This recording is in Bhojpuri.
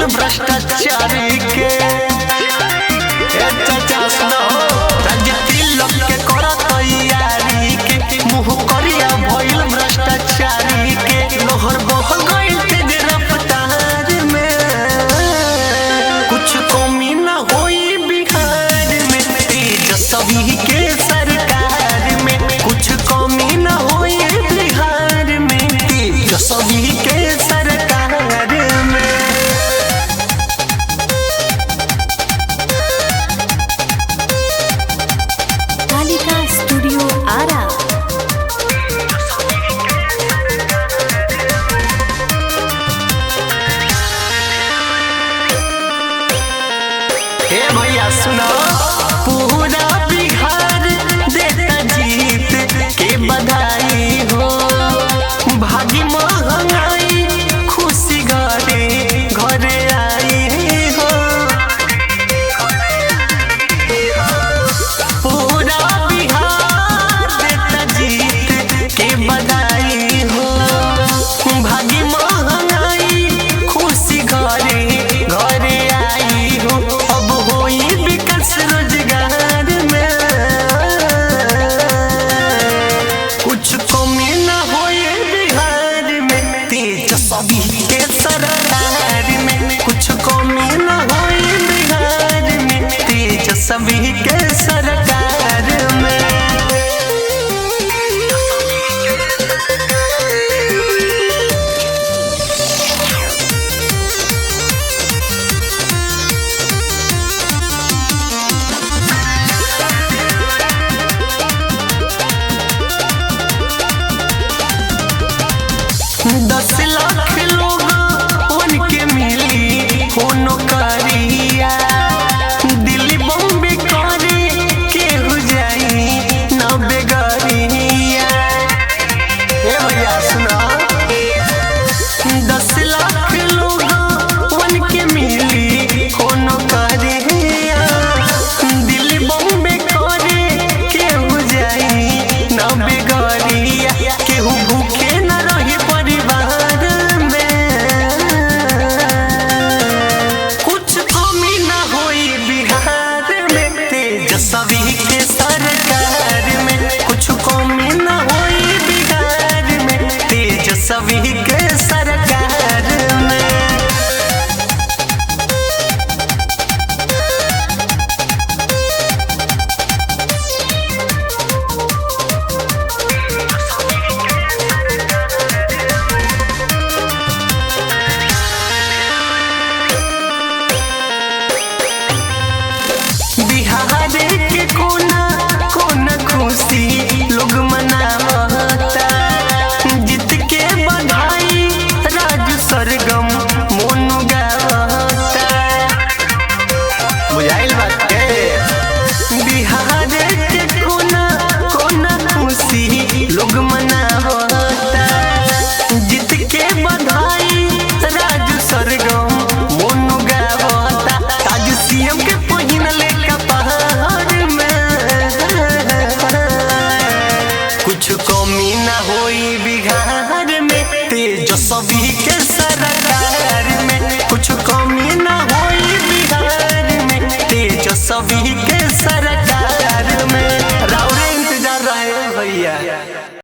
भइल भ्रष्टाचारी के चाचा सुनो राज्य तिलक के कर तैयारी के मुँह करिया भइल भ्रष्टाचारी के लोहर बह गइल तेज रफ्तार में कुछ कमी न होई बिहार में तेजस्वी के सरकार में कुछ कमी न होई बिहार में तेजस्वी के सरकार में। कालिका स्टूडियो आरा। हे भैया सुनो पूरा बिहार देता जीत के बधाई हो भागी महंगाई खुशी घरे घरे आई हो पूरा बिहार देता जीत के बधाई हो भागी महंगाई खुशी घरे घरे आई हो अब होई विकास रोजगार में कुछ कमी न होई बिहार में तेजस्वी के सरकार में कुछ कमी न होई बिहार में तेजस्वी के सरकार में। दस लाख लोग उनके मिली हो नौकरिया दिल्ली बॉम्बे करे केहू जाई न बेगरिया। ए भैया सुना 10 लाख लोग उनके मिली हो नौकरिया दिल्ली बॉम्बे करे केहू जाई न बेगरिया केहू भूखे न रही परिवार में कुछ कमी न होई बिहार में तेजस्वी के सरकार में कुछ कमी न होई बिहार में तेजस्वी के सरकार में। बिहार के कोना कोना खुशी लोग मनावता जीत के बधाई राजू सरगम मोनू गावता बुझाइल बात के बिहार के कोना कोना खुशी लोग मनावता जीत के बधाई राजू सरगम मोनू गावता ताज सीएम के पहिन ले कपार में कुछ कमी न होई बिहार में तेजस्वी के सरकार में कुछ कमी न होई बिहार में तेजस्वी के सरकार में। राउरे इंतजार रहे भैया।